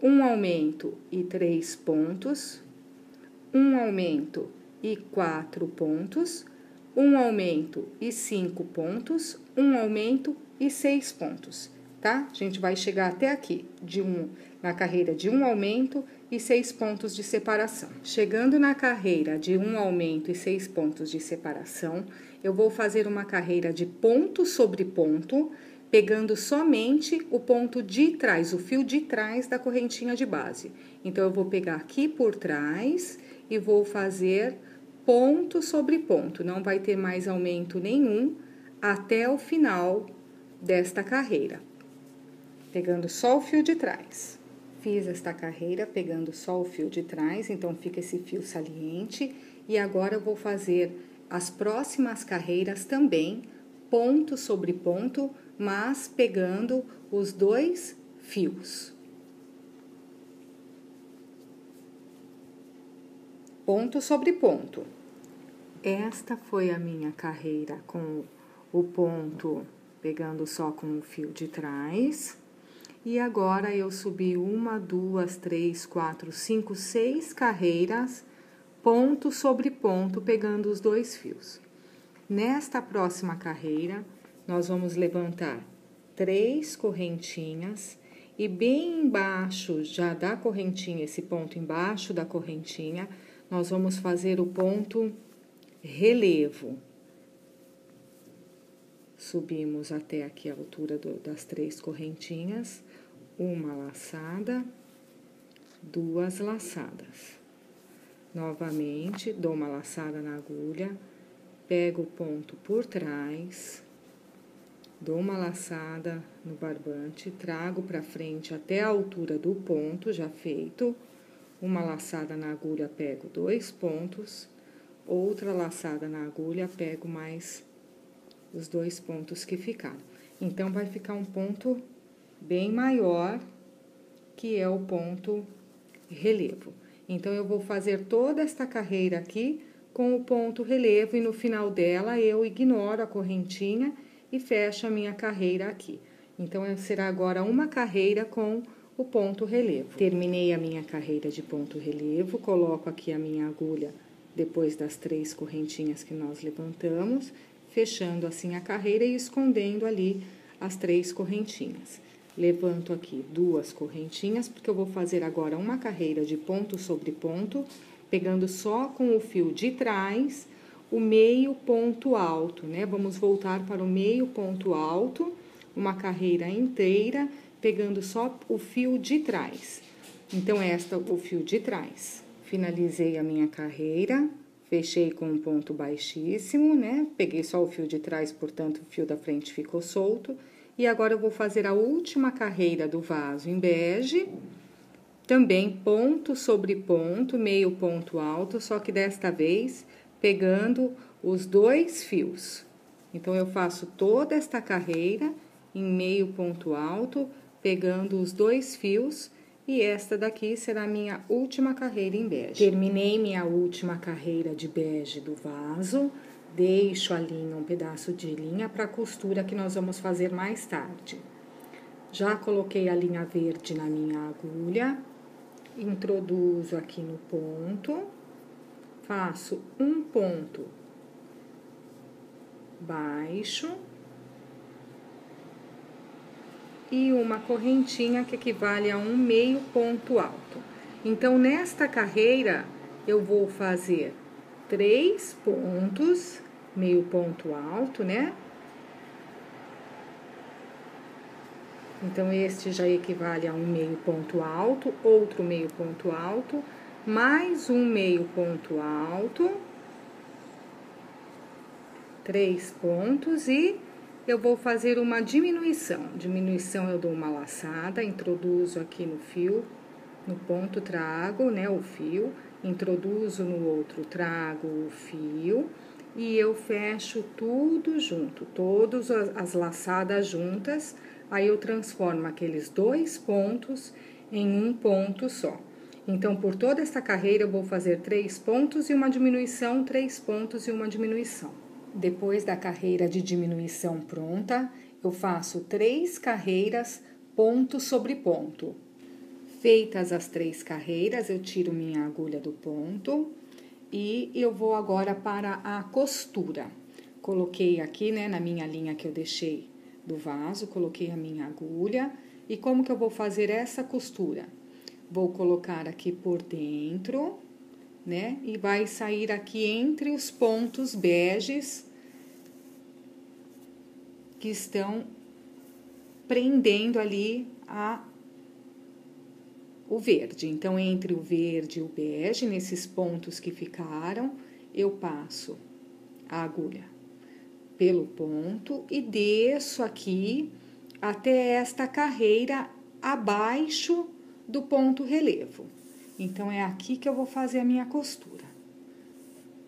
um aumento e 3 pontos, um aumento e 4 pontos, um aumento e 5 pontos, um aumento e 6 pontos, tá? A gente vai chegar até aqui, na carreira de um aumento e 6 pontos de separação. Chegando na carreira de um aumento e 6 pontos de separação, eu vou fazer uma carreira de ponto sobre ponto, pegando somente o ponto de trás, o fio de trás da correntinha de base. Então, eu vou pegar aqui por trás e vou fazer ponto sobre ponto. Não vai ter mais aumento nenhum até o final desta carreira. Pegando só o fio de trás. Fiz esta carreira pegando só o fio de trás, então fica esse fio saliente. E agora eu vou fazer as próximas carreiras também, ponto sobre ponto, mas pegando os 2 fios. Ponto sobre ponto. Esta foi a minha carreira com o ponto pegando só com o fio de trás. E agora, eu subi 1, 2, 3, 4, 5, 6 carreiras, ponto sobre ponto, pegando os 2 fios. Nesta próxima carreira, nós vamos levantar 3 correntinhas e bem embaixo já da correntinha, esse ponto embaixo da correntinha, nós vamos fazer o ponto relevo. Subimos até aqui a altura das 3 correntinhas, uma laçada, 2 laçadas. Novamente, dou uma laçada na agulha, pego o ponto por trás, dou uma laçada no barbante, trago para frente até a altura do ponto já feito, uma laçada na agulha, pego 2 pontos, outra laçada na agulha, pego mais os 2 pontos que ficaram. Então, vai ficar um ponto bem maior, que é o ponto relevo. Então, eu vou fazer toda esta carreira aqui com o ponto relevo e no final dela eu ignoro a correntinha e fecho a minha carreira aqui. Então, será agora uma carreira com o ponto relevo. Terminei a minha carreira de ponto relevo, coloco aqui a minha agulha depois das 3 correntinhas que nós levantamos, fechando assim a carreira e escondendo ali as 3 correntinhas. Levanto aqui 2 correntinhas, porque eu vou fazer agora uma carreira de ponto sobre ponto, pegando só com o fio de trás o meio ponto alto, né? Vamos voltar para o meio ponto alto, uma carreira inteira, pegando só o fio de trás. Então, o fio de trás. Finalizei a minha carreira, fechei com um ponto baixíssimo, né? Peguei só o fio de trás, portanto, o fio da frente ficou solto. E agora, eu vou fazer a última carreira do vaso em bege, também ponto sobre ponto, meio ponto alto, só que desta vez pegando os 2 fios. Então, eu faço toda esta carreira em meio ponto alto, pegando os 2 fios, e esta daqui será a minha última carreira em bege. Terminei minha última carreira de bege do vaso. Deixo a linha, um pedaço de linha para a costura que nós vamos fazer mais tarde. Já coloquei a linha verde na minha agulha, introduzo aqui no ponto, faço um ponto baixo, e uma correntinha que equivale a um meio ponto alto. Então, nesta carreira, eu vou fazer 3 pontos, meio ponto alto, né? Então, este já equivale a um meio ponto alto, outro meio ponto alto, mais um meio ponto alto, 3 pontos e eu vou fazer uma diminuição. Diminuição, eu dou uma laçada, introduzo aqui no fio, no ponto trago, né, o fio, introduzo no outro, trago o fio e eu fecho tudo junto, todas as laçadas juntas. Aí, eu transformo aqueles 2 pontos em um ponto só. Então, por toda esta carreira, eu vou fazer 3 pontos e uma diminuição, 3 pontos e uma diminuição. Depois da carreira de diminuição pronta, eu faço 3 carreiras, ponto sobre ponto. Feitas as 3 carreiras, eu tiro minha agulha do ponto e eu vou agora para a costura. Coloquei aqui, né, na minha linha que eu deixei do vaso, coloquei a minha agulha. E como que eu vou fazer essa costura? Vou colocar aqui por dentro, né, e vai sair aqui entre os pontos beges que estão prendendo ali o verde. Então, entre o verde e o bege, nesses pontos que ficaram, eu passo a agulha pelo ponto e desço aqui até esta carreira abaixo do ponto relevo. Então, é aqui que eu vou fazer a minha costura.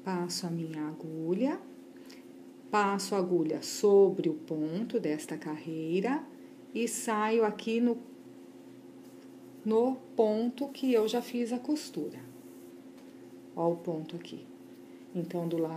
Passo a minha agulha, passo a agulha sobre o ponto desta carreira e saio aqui no ponto que eu já fiz a costura. Ó o ponto aqui. Então, do lado